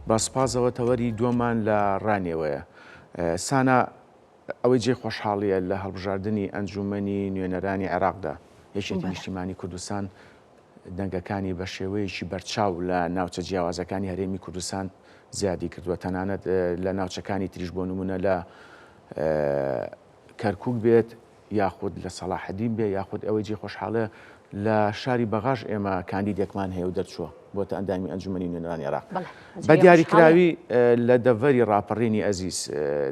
باسپازەوە تەوەری دووەمان لە ڕانێوەیە. سانە ئەوەی جێ خۆشحاڵیە لە هەڵبژاردننی ئەنجومەنی نوێنەرانی عێراقدا یەکێتی نیشتیمانی کوردستان دەنگەکانی بە شێوەیەکی بەرچاو لە ناوچە جیاوازەکانی هەرێمی کوردستان زیادی کردووە، تەنانەت لە ناوچەکانی تریش بۆ نمونە لە کەرکووک بێت یاخود لە سەلاحەدین بێ یاخود ئەوەی جێ خۆشحاڵە لە شاری بەغاش ئێمە کاندیدێکمان هەیە و دەرچووە بۆتە ئەندامی ئەنجومەنی نوێنەرانی عێراق. بە دیاریکراوی لە دەڤەری ڕاپەڕینی ئەزیز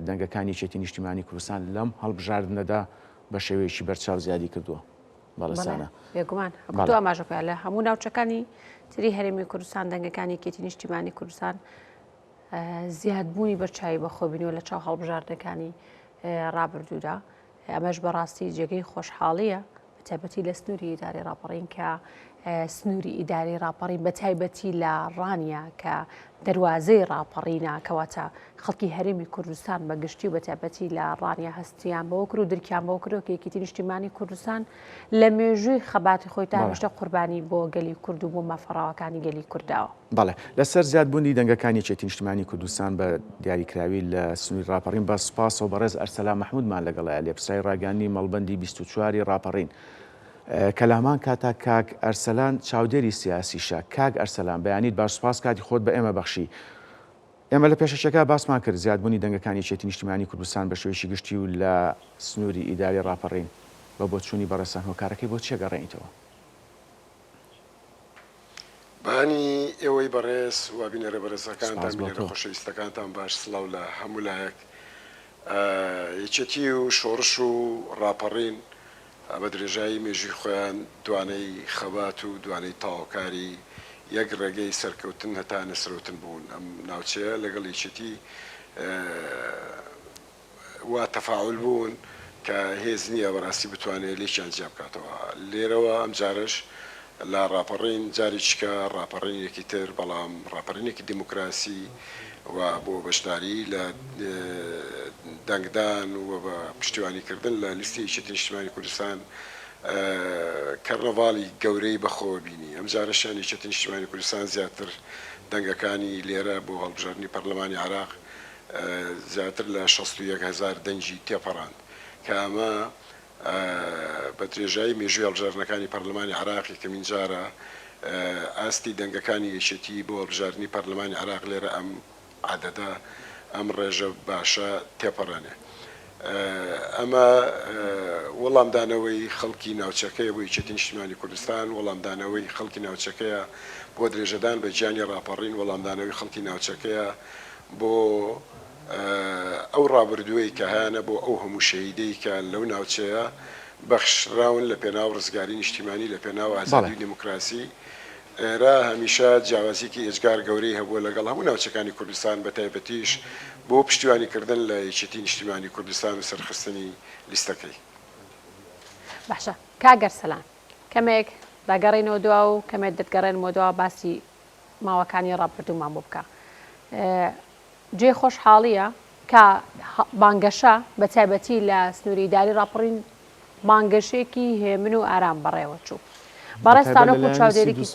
دەنگەکانی یەکێتی نیشتیمانی کوردستان لەم هەڵبژاردنەدا بە شێوەیەکی بەرچاو زیادی کردووە. بەڵێسانە بێگومان دو ئاماژەکە لە هەموو ناوچەکانی تری هەرێمی کوردستان دەنگەکانی یەکێتی نیشتیمانی کوردستان زیادبوونی بەرچاوی بەخۆبینیوە لە چاو هەڵبژاردنەکانی ڕابردوودا. ئەمەش بەڕاستی جێگەی خۆشحاڵیە بەتایبەتی لە سنووری ئیداری ڕاپەڕین کە سنووری ئیداری ڕاپەڕین بەتایبەتی لە ڕانیا کە دەواازەی ڕاپەڕینە کەواتە خەڵکی هەرێمی کوردستان بەگشتی و بەتایبەتی لە ڕانیا هەستیان بەوە کرد و درکیان بەوە کردەوە کە یەکێتی نیشتیمانی کوردستان لە مێژووی خەباتی خۆی تا هێشتا قوربانی بۆ گەلی کورد و بۆ مافەڕاوەکانی گەلی کورداوە. بەڵێ لەسەر زیادبوونی دەنگەکانی یەکێتی نیشتیمانی کوردستان بە دیاریکراوی لە سنووری ڕاپەڕین بە سوپاس و بەڕێز ئەرسەلان مەحموودمان لەگەڵایە لێپرسای ڕاگەاندنی مەڵبەندی 24 ڕاپەڕین. کەلامان کاتا کاک ئەرسەلان چاودێری سیاسیشە. کاک ئەرسەلان بەیانیت باش سوپاس کاتی خۆت بە ئێمە بەخشی. ئێمە لە پێشەشەکە باسمان کرد زیادبوونی دەنگەکانی یەکێتی نیشتیمانی کوردستان بە شێوەیەکی گشتی و لە سنووری ئیداری ڕاپەڕین بە بۆچوونی بەڕێسان هۆکارەکەی بۆ چیە گەڕێنیتەوە؟ بانی ئێوەی بەڕێز وابینەرە بەرزەکانتان بینەرە خۆشەویستەکانتان باش سڵاو لە هەموو لایەک یەکێتی و شۆڕش و ڕاپەڕین بە درێژایی مێژووی خۆیان دوانەی خەبات و دوانەی تاواکاری یەک ڕێگەی سەرکەوتن هەتا نەسرەوتن بوون. ئەم ناوچەیە لەگەڵ یەکێتی وا تەفاعول بوون کە هێز نییە بەڕاستی بتوانێت لێکیان جیا بکاتەوە. لێرەوە ئەم جارش لە ڕاپەڕین جاری چکە ڕاپەڕینێکی تر بەڵام ڕاپەڕینێکی دیموکراسی و بۆ بەشداری لە دەنگدان و بە پشتیوانیکردن لە لیستی یەکێتی نیشتیمانی کوردستان کەرنەڤاڵی گەورەی بەخۆ بینی. ئەم جارەشیان یەکێتی نیشتیمانی کوردستان زیاتر دەنگەکانی لێرە بۆ هەڵبژاردننی پەرلەمانی عێراق زیاتر لە 61,000 دەنگی تێپەڕاند کە ئەمە بە درێژایی مێژووی هەڵبژاردنەکانی پەرلەمانی عێراقی کە مینجارە ئاستی دەنگەکانی یەکێتی بۆ هەڵبژاردننی پەرلەمانی عێراق لێرە ئەم عادەدە ئەم ڕێژە باشە تێپەڕانێ. ئەمە وەڵامدانەوەی خەڵکی ناوچەکەیە بۆ یەکێتی نیشتیمانی کوردستان، وەڵامدانەوەی خەڵکی ناوچەکەیە بۆ درێژەدان بە گیانی ڕاپەڕین، وەڵامدانەوەی خەڵکی ناوچەکەیە بۆ ئەو ڕابردووەی کە هەیەە بۆ ئەو هەموو شەهیدەی کە لەو ناوچەیە بەخشراون لە پێناو ڕزگاری نیشتیمانی لە پێناو ئازادی دیموکراسی. ئێرە هەمیشە جیاوازیکی ئێجگار گەورەی هەبووە لەگەڵ هەموو ناوچەکانی کوردستان بە تایبەتیش بۆ پشتیوانیکردن لە یەکێتی نیشتیمانی کوردستان و سەرخستنی لیستەکەی. باشە کاک ئەرسەلان کەمێک داگەڕێنەوە دوا و کەمێک دەتگەڕێنەوە دوا باسی ماوەکانی ڕابردوومان بۆ بکە. جێ خۆشحاڵیە کە بانگەشە بە تایبەتی لە سنووری ئیداری ڕاپەڕین بانگەشێکی هێمن و ئارام بەڕێوە چوو. بەڕێستانەکو چاودێرێکی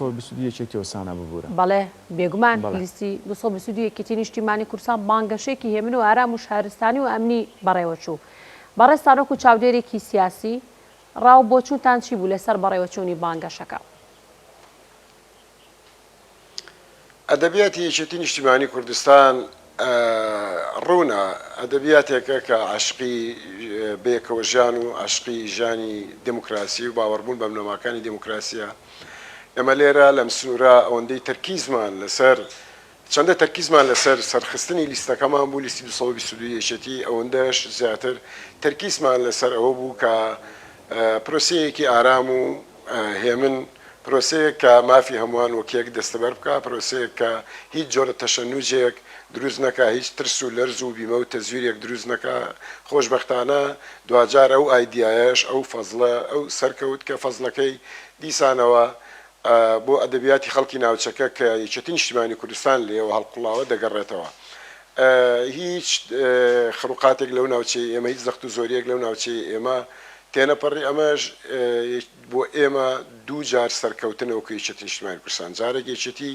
بەڵێ بێگومان لیستی 222 یەکێتی نیشتیمانی کوردستان بانگەشێکی هێمن و ئارام و شارستانی و ئەمنی بەڕێوە چوو. بەڕێستانەکو چاودێرێکی سیاسی ڕاو بۆچوونتان چی بوو لەسەر بەڕێوەچوونی بانگەشەکە؟ ئەدەبیاتی یەکێتی نیشتیمانی کوردستان ڕوونە ئەدەبیاتێکە کە عاشقی بێکەوە ژیان و عاشقی ژیانی دموکراسی و باوەڕبوون بە بنەماکانی دموکراسیە. ئێمە لێرە لەم سنوورە ئەوەندەی تەرکیزمان لەسەر چەندە تەرکیزمان لەسەر سەرخستنی لیستەکەمان بوو لیستی 222 یەکێتی ئەوەندەش زیاتر تەرکیزمان لەسەر ئەوە بوو کە پرۆسەیەکی ئارام و هێمن، پرۆسەیەک کە مافی هەمووان وەکیەک دەستەبەر بکە، پرۆسەیەک کە هیچ جۆرە تەشەنوجێک دروست نەکە، هیچ ترس و لەرز و بیمە و تەزویرێک دروست نەکە. خۆشبەختانە دوجار ئەو ئایدیایەش ئەو فەزڵە ئەو سەرکەوت کە فەزڵەکەی دیسانەوە بۆ ئەدەبیاتی خەڵکی ناوچەکە کە یەکێتی نیشتیمانی کوردستان لێەوە هەڵقوڵاوە دەگەڕێتەوە. هیچ خڕوقاتێک لەو ناوچەی ئێمە، هیچ زەخت و زۆریەک لەو ناوچەی ئێمە تێنەپەڕی. ئەمەش بۆ ئێمە دوو جار سەرکەوتنەوە کە یەکێتی نیشتیمانی کوردستان، جارێک یەکێتی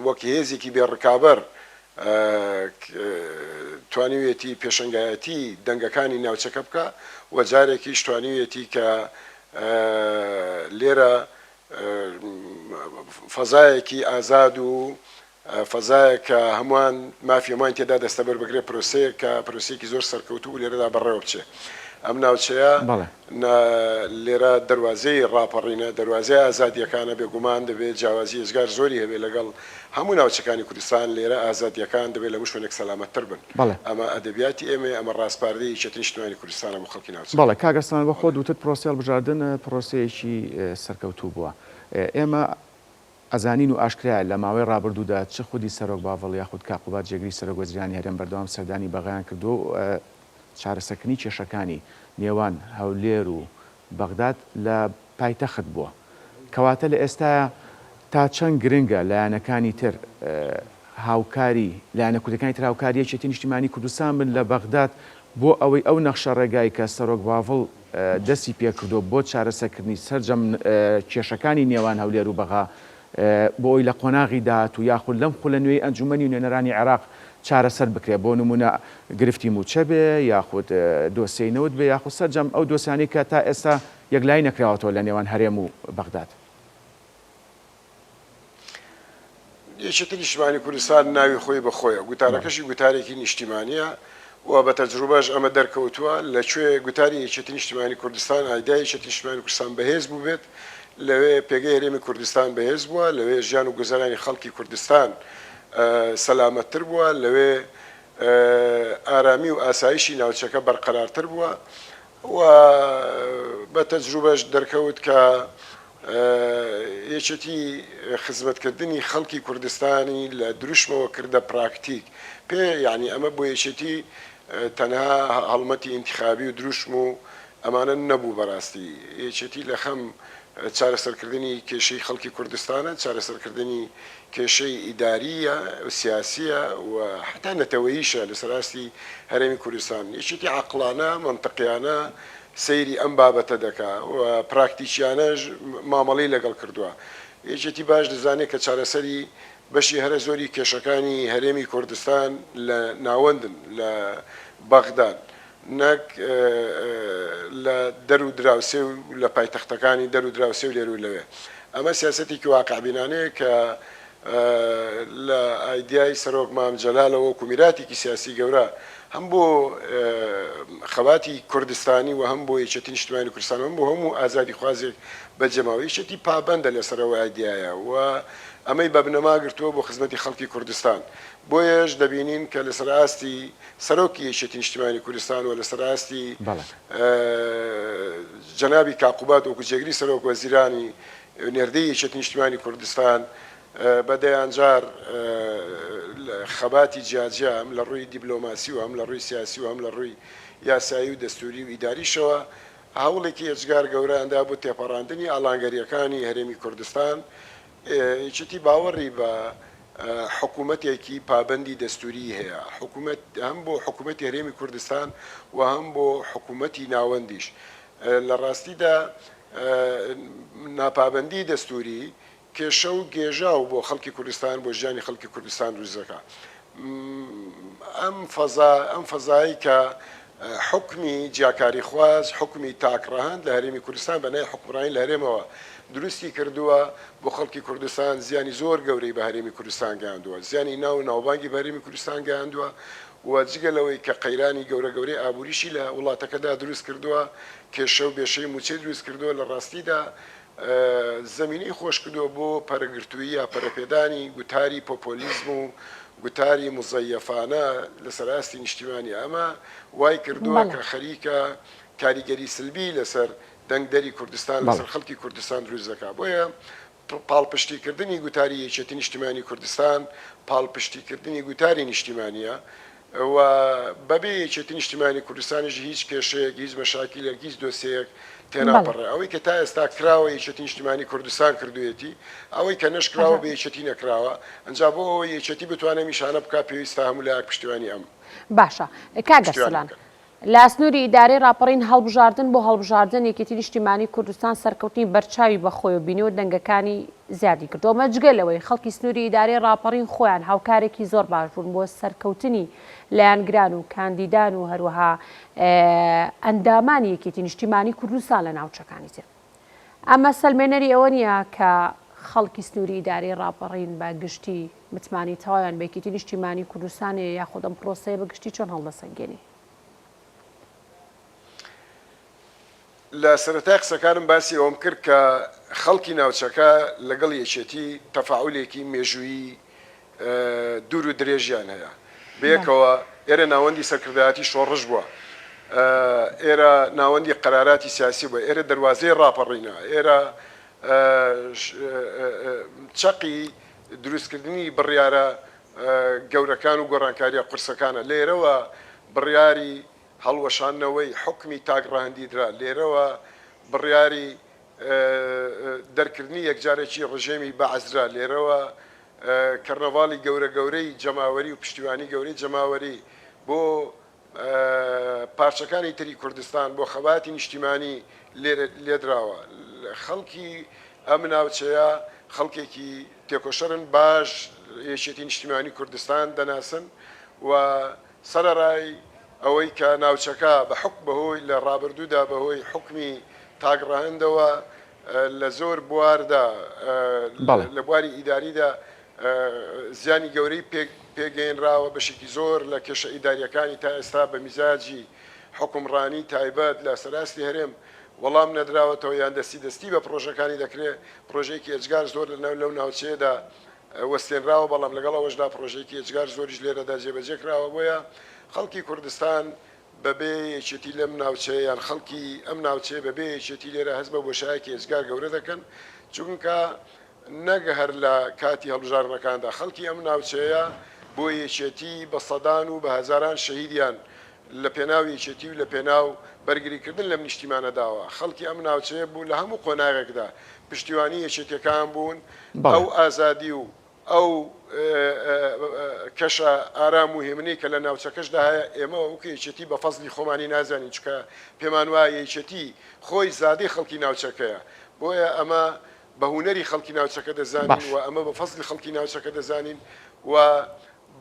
وەک هێزێکی بێڕکابەر توانیوێتی پێشنگایەتی دەنگەکانی ناوچەکە بکە و جارێکیش توانیوێتی کە لێرە فەزایەکی ئازاد و فەزایە کە هەمووان مافیەمان تێدا دەستەبەر بگرێت پرۆسەیە کە پرۆسێکی زۆر سەرکەوتوو و لێرەدا بەڕێوە بچێ. ئەم ناوچەیە لێرە دەواازەی ڕاپەڕینە دەواازەی ئازادیەکانە بێگومان دەبێت جیاوازی ێزگار زۆری هەبێت لەگەڵ هەموو ناوچەکانی کوردستان لێرە ئازادیەکان دەبێت لە شوێنێک سەلامەتتر بن. ئەمە ئەدەبیاتی ئێمە ئەمە ڕاستپاردەی یەکێتی نیشتیمانی کوردستانە بۆ خەڵکی ناوچە. بەڵێ کاگەستان بە خۆ دوتت پرۆسیال بژاردن پرۆسەیەکی سەرکەوتوو بووە. ئێمە ئەزانین و ئاشکرایە لە ماوەی ڕابردوودا چ خودی سەرۆک باڤڵ یاخود کاقوبات جێگری سەرۆک وەزیرانی هەرێم بەردەوام سەردانی بەغایان کردو چارەسەرکردنی کێشەکانی نێوان هەولێر و بەغداد لە پایتەخت بووە. کەواتە لە ئێستا تا چەند گرنگە لایەنەکانی تر هاوکاری لایەنە کوردەکانی تر هاوکاری یەکێتی نیشتیمانی کوردستان بن لە بەغداد بۆ ئەوەی ئەو نەخشە ڕێگای کە سەرۆک باڤڵ دەستی پێکردو بۆ چارەسەرکردنی سەرجەم کێشەکانی نێوان هەولێر و بەغا بۆ ئەوی لە قۆناغی داهات و یاخود لەم خولە نوێی ئەنجومەنی نوێنەرانی عێراق چارەسەر بکرێت بۆ نمونە گرفتی موچە بێ یاخود دۆسیەی نەوت بێ یاخود سەرجەم ئەو دۆسیانەی کە تا ئێستا یەکلای نەکراوەتەوە لە نێوان هەرێم و بەغداد. یەکێتی نیشتیمانی کوردستان ناوی خۆی بەخۆیە گوتارەکەشی گوتارێکی نیشتیمانیە و بە تەجروبەش ئەمە دەرکەوتووە لەکوێ گوتاری یەکێتی نیشتیمانی کوردستان ئایدای یەکێتی نیشتیمانی کوردستان بەهێز بوو بێت لەوێ پێگەی هەرێمی کوردستان بەهێز بووە لەوێ ژیان و گوزارانی خەڵکی کوردستان سەلامەتتر بووە لەوێ ئارامی و ئاسایشی ناوچەکە بەرقەرارتر بووە و بە تەجروبەش دەرکەوت کە یەکێتی خزمەتکردنی خەڵکی کوردستانی لە دروشمەوە کردە پراکتیک پێ یعنی ئەمە بۆ یەکێتی تەنها هەڵمەتی ئینتیخابی و دروشم و ئەمانە نەبوو بەڕاستی یەکێتی لە خەم چارەسەرکردنی کێشەی خەڵکی کوردستانە چارەسەرکردنی کێشەی ئیداریە و سیاسیە و حتا نەتەوەییشە لەسەر راستی هەرێمی کوردستان یەکێتی عەقڵانە مەنتەقیانە سەیری ئەم بابەتە دەکا و پراکتیکیانەش مامەڵەی لەگەڵ کردووە یەکێتی باش دەزانێت کە چارەسەری بەشی هەرە زۆری کێشەکانی هەرێمی کوردستان لە ناوەندن لە بەغداد نەک لە دەر و دراوسێ و لە پایتەختەکانی دەر و دراوسێ و لێر و لەوێ ئەمە سیاسەتێکی واقعبینانەیە کە لە ئایدیای سەرۆک مام جەلالەوە و کومیراتێکی سیاسی گەورە هەم بۆ خەواتی کوردستانی و هەم بۆ یەکێتی نیشتیمانی کوردستان هەم بۆ هەموو ئازادی خوازێک بەجەماوی یەکێتی پابەندە لەسەرەوە ئایدیایە و ئەمەی بە بنەما گرتووە بۆ خزمەتی خەڵکی کوردستان بۆیەش دەبینین کە لەسەر ئاستی سەرۆکی یەکێتی نیشتیمانی کوردستان و لەسەر ئاستی جەنابی کاقوبات وەکو جێگری سەرۆک وەزیرانی نێردەی یەکێتی نیشتیمانی کوردستان بەدەیانجار خەباتی جیاجیا هەم لە ڕووی دیبلۆماسی و هەم لە ڕووی سیاسی و هەم لە ڕووی یاسایی و دەستوری و ئیداریشەوە هەوڵێکی ئەجگار گەورەیاندا بۆ تێپەڕاندنی ئاڵانگەریەکانی هەرێمی کوردستان یەکێتی باوەڕی بە حکوومەتێکی پابەندی دەستوری هەیە هەم بۆ حکوومەتی هەرێمی کوردستان و هەم بۆ حکوومەتی ناوەندیش لە ڕاستیدا ناپابەندی دەستوری کێشە و گێژا و بۆ خەڵکی کوردستان بۆ ژیانی خەڵکی کوردستان دروستەکە ئەم فەزایی کە حکمی جیاکاری خواز حکمی تاکڕەهەند لە هەرێمی کوردستان بەنای حکمڕانی لە هەرێمەوە دروستی کردووە بۆ خەڵکی کوردستان زیانی زۆر گەورەی بە هەرێمی کوردستان گەیاندووە زیانی ناو و ناوبانگی بە هەرێمی کوردستان گەیاندووە و جگەلەوەی کە قەیرانی گەورەی ئابووریشی لە وڵاتەکەدا دروست کردووە کێشە و بێشەی موچەی دروست کردووە لە ڕاستیدا زمینی خۆش کردووە بۆ پەرەگرتووی یا پەرەپێدانی گوتاری پۆپۆلیزم و گوتاری مزەیەفانە لەسەر ئاستی نیشتیمانی ئەمە وای کردووە کە خەریکە کاریگەری سلبی لەسەر دەنگدەری کوردستان لەسەر خەڵکی کوردستان دروست دەکات بۆیە پاڵپشتیکردنی گوتاری یەکێتی نیشتیمانی کوردستان پاڵپشتیکردنی گوتاری نیشتیمانیە و بەبێ یەکێتی نیشتیمانی کوردستانیش هیچ کێشەیەک هیچ مەشاکیلێک هیچ دۆسەیەک تێناپەڕێ ئەوەی کە تا ئێستا کراوە یەکێتی نیشتیمانی کوردستان کردوێتی ئەوەی کە نەشکراوە بە یەکێتی نەکراوە ئەنجا بۆ ئەوەی یەکێتی بتوانێت میشانە بکات پێویستە هەموو لایەک پشتیوانی ئەم باشە کاگەسەلان لە سنووری ئیدارەی راپەڕین هەڵبژاردن بۆ هەڵبژاردن یەکێتی نیشتیمانی کوردستان سەرکەوتنی بەرچاوی بەخۆی و بینیوە دەنگەکانی زیادی کردەوە مەجگەلەوەی خەڵکی سنووری ئیدارەی راپەڕین خۆیان هاوکارێکی زۆر باش بوون بۆ سەرکەوتنی لایەنگران و کاندیدان و هەروەها ئەندامانی یەکێتی نیشتیمانی کوردستان لە ناوچەکانی تر. ئەمە سەلمێنەری ئەوە نییە کە خەڵکی سنووری ئیدارەی راپەڕین بە گشتی متمانی تەواویان بە یەکێتی نیشتیمانی کوردستانی یاخود ئەم پرۆسەیە بە گشتی چۆن هەڵدەسەنگێنی؟ لە سەرەتای قسەکانم باسی ئەوم کرد کە خەڵکی ناوچەکە لەگەڵ یەکێتی تەفاعولێکی مێژووی دوور و درێژیان هەیە بەیەکەوە ئێرە ناوەندی سەرکردایەتی شۆڕژ بووە ئێرە ناوەندی قەراراتی سیاسی بووە ئێرە دەواازەی ڕاپەڕینە ئێرە چەقی دروستکردنی بڕیارە گەورەکان و گۆڕانکاریە قورسەکانە لێرەوە بڕیاری هەڵوەشانەوەی حکمی تاگڕاندیدرا لێرەوە بڕیاری دەرکردنی یەکجارێکی ڕژێمی بەعزرا لێرەوە کەرنەڤاڵی گەورە گەورەی جەماوەری و پشتیوانی گەورەی جەماوەری بۆ پارچەکانی تری کوردستان بۆ خەباتی نیشتیمانی لێدراوە خەڵکی ئەم ناوچەیە خەڵکێکی تێکۆشەرن باش یەکێتی نیشتیمانی کوردستان دەناسن و سەرەڕای ئەوەی کە ناوچەکە بە حکم بەهۆی لە ڕابردوودا بەهۆی حکمی تاگڕاهندەوە لە زۆر بواردا لە بواری ئیداریدا زیانی گەورەی پێگەێنراوە بەشێکی زۆر لە کێشە ئیداریەکانی تا ئێستا بە میزاجی حکومڕانی تایبەت لە سەراستی هەرێم وەڵام نەدراوەتەوە یان دەستی بە پرۆژەکانی دەکرێت پرۆژێکی ئەجگار زۆر لەو ناوچەیەدا وەستێنراوە بەڵام لەگەڵ ئەوەشدا پرۆژێکی ئەجگار زۆریش لێرەدا جێبەجێکراوە بۆیە خەڵکی کوردستان بەبێ یەکێتی لەم ناوچەیە یان خەڵکی ئەم ناوچەیە بەبێ یەکێتی لێرە هەست بە بۆشایەکی ئەجگار گەورە دەکەن چونکە نەگە هەر لە کاتی هەڵبژارنەکاندا خەڵکی ئەم ناوچەیە بۆ یەکێتی بە سەدان و بە هەزاران شەهیدیان لە پێناو یەکێتی و لە پێناو بەرگریکردن لەم نیشتیمانەداوە خەڵکی ئەم ناوچەیە بوو لە هەموو قۆناغێکدا پشتیوانی یەکێتیەکان بوون ئەو ئازادی و ئەو کەشە ئارام و هێمنەی کە لە ناوچەکەشدا هەیە ئێمە وەکو یەکێتی بە فەزلی خۆمانی نازانین چکە پێمان وایە یەکێتی خۆی زادەی خەڵکی ناوچەکەیە بۆیە ئەمە بە هونەری خەڵکی ناوچەکە دەزانین و ئەمە بە فەزلی خەڵکی ناوچەکە دەزانین و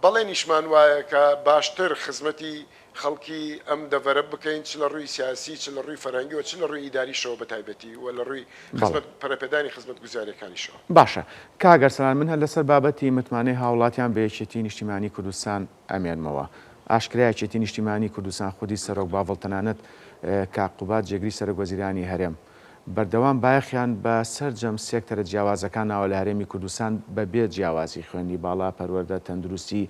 بەڵێ نیشمان وایە کە باشتر خزمەتی خەڵکی ئەم دەڤەرە بکەین چ لە ڕووی سیاسی چ لە ڕووی فەرەنگی و چ لە ڕووی ئیداریشەوە بە تایبەتی و لە ڕووی پەرەپێدانی خزمەت گوزاریەکانیشەوە. باشە کاگەرسەلان من هەر لەسەر بابەتی متمانەی هاوڵاتیان بە یەکێتی نیشتیمانی کوردستان ئەمێنمەوە ئاشکرا یەکێتی نیشتیمانی کوردستان خودی سەرۆک باوەڵ تەنانەت کاقوبات جێگری سەرۆک وەزیرانی هەرێم بەردەوام بایەخیان بە سەرجەم سێکتەرە جیاوازەکان ناوە لە هەرێمی کوردستان بەبێ جیاوازی خوێندی باڵا پەروەردە تەندروستی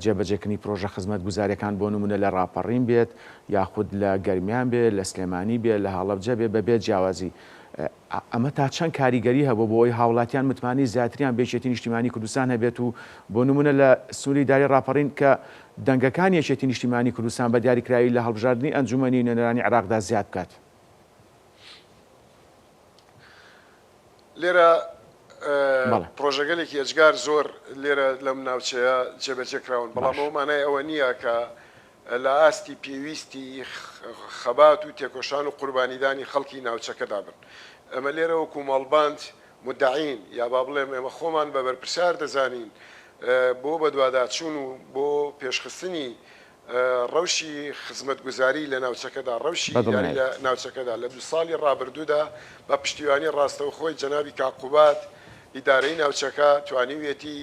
جێبەجێکردنی پرۆژە خزمەت گوزاریەکان بۆ نمونە لە ڕاپەڕین بێت یاخود لە گەرمیان بێت لە سلێمانی بێت لە هەڵەبجە بێت بەبێ جیاوازی ئەمە تا چەند کاریگەری هەبوو بۆ ئەوی هاوڵاتیان متمانی زیاتریان بێچێتی نیشتیمانی کوردستان هەبێت و بۆ نمونە لە سنووری داری ڕاپەڕین کە دەنگەکان یەکێتی نیشتیمانی کوردستان بە دیاریکراوی لە هەڵبژاردننی ئەنجومەنی نوێنەرانی عێراقدا زیاد بکات. لێرە پرۆژەگەلێکی ئەجگار زۆر لێرە لەم ناوچەیە جێبەجێکراون بەڵام ئەومانای ئەوە نییە کە لە ئاستی پێویستی خەبات و تێکۆشان و قوربانیدانی خەڵکی ناوچەکەدا بن ئەمە لێرە وەکو ماڵباند مدعین یا با بڵێم ئێمە خۆمان بە بەرپرسیار دەزانین بۆ بەدواداچوون و بۆ پێشخستنی ڕەوشی خزمەت گوزاری لە ناوچەکەدا ڕەوشی یاری لە ناوچەکەدا لە 2 ساڵی ڕابردوودا بە پشتیوانی ڕاستەوە خۆی جەنابی کاقوبات ئیدارەی ناوچەکە توانیویەتی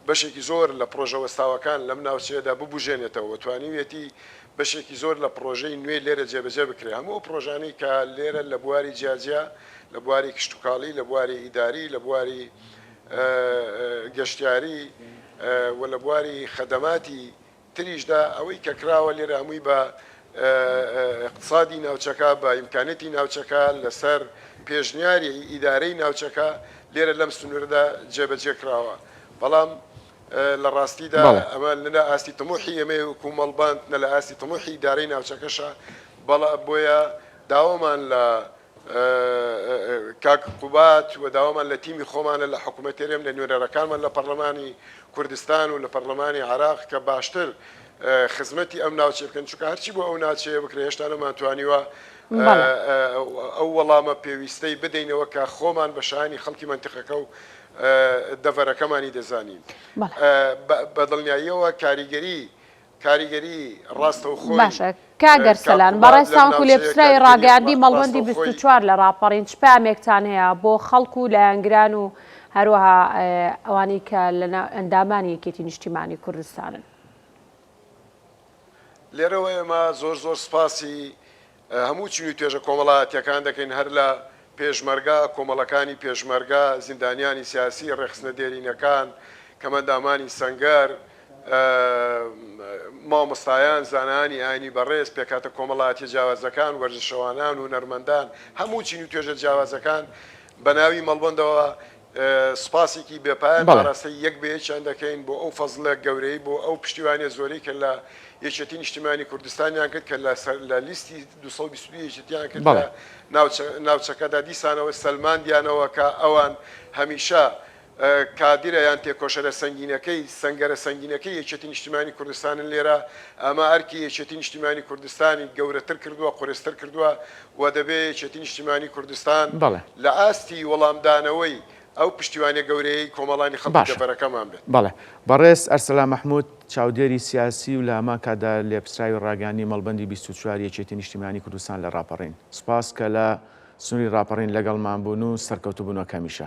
بەشێکی زۆر لە پرۆژە وەستاوەکان لەم ناوچەیەدا ببوژێنێتەوە توانیویەتی بەشێکی زۆر لە پرۆژەی نوێ لێرە جێبەجێ بکرێ هەموو پرۆژانەی کە لێرە لە بواری جیاجیا لە بواری کشتتوکاڵی لە بواری ئیداری لە بواری گەشتیاری و لە بواری خەدەماتی تریشدا ئەوەی کە کراوە لێرە هەمووی بە اقتصادی ناوچەکە بە ئیمکانەتی ناوچەکە لەسەر پێشنیاری ئیدارەی ناوچەکە لێرە لەم سنووردا جێبەجێ کراوە بەڵام لە ڕاستیدا ئەمە لە ئاستی تەموحی ئەمە وەکو مەڵباند نە لە ئاستی تەموحی ئیدارەی ناوچەکەشە بەڵام بۆیە داوامان لە کاقوبات و داوامان لە تیمی خۆمانە لە حکوومەتێرێم لە نوێنەرەکانمان لە پەرلەمانی کوردستان و لە پەرلەمانی عێراق کە باشتر خزمەتی ئەم ناوچێ بکەن چونکە هەرچی بۆ ئەو ناوچەیە بکرێ هێشتا نەمانتوانیوە ئەو وەڵامە پێویستەی بدەینەوە کە خۆمان بە شایانی خەڵکی منتیقەکە و دەڤەرەکەمانی دەزانین بەدڵنیاییەوە کاریگەری ڕاستە و خۆی باشە کاگەر سەلان بەڕێز تاوەکو لێپسرای ڕاگەاندی مەڵبەندی 24 لە ڕاپەڕین چ پامێکتان هەیە بۆ خەڵکو و لایەنگران و هەروەها ئەوانەی کە لە ئەندامانی یەکێتی نیشتیمانی کوردستانن. لێرەوە ئێمە زۆر سپاسی هەموو چین و توێژە کۆمەڵایەتیەکان دەکەین هەر لە پێشمەرگا کۆمەڵەکانی پێشمەرگا زیندانیانی سیاسی ڕێخستنە دێرینەکان کەمەندامانی سەنگەر مامۆستایان زانانی ئاینی بەڕێز پێکاتە کۆمەڵایەتی جیاوازەکان وەرزشەوانان و نەرمەندان هەموو چین و توێژە جیاوازەکان بە ناوی مەڵبەندەوە سپاسێکی بێپایان باڕاستە یەک بەیەکیان دەکەین بۆ ئەو فەزلە گەورەی بۆ ئەو پشتیوانیە زۆرەی کە لە یەکێتی نیشتیمانی کوردستانیان کرد کە لە لیستی 222 یەکێتیان کرد لە ناوچەکەدا دیسانەوە سەلماندیانەوە کە ئەوان هەمیشە کادیرەیان تێکۆشەرە سەنگەرە سەنگینەکەی یەکێتی نیشتیمانی کوردستانن لێرە ئەمە ئەرکی یەکێتی نیشتیمانی کوردستانی گەورەتر کردووە قورستر کردووە و دەبێت یەکێتی نیشتیمانی کوردستان لە ئاستی وەڵامدانەوەی ئەو پشتیوانە گەورەی کۆمەڵانی خەڵکی دەڤەرەکەمان بێت. بەڵێ بەڕێز ئەرسەلان مەحموود چاودێری سیاسی و لە ئەما کادا لێپسراوی ڕاگەاندی مەڵبەندی 24 یەکێتی نیشتیمانی کوردستان لە ڕاپەڕین سپاس کە لە سنووری ڕاپەڕین لەگەڵمان بوون و سەرکەوتوبوونەوە کەمیشە.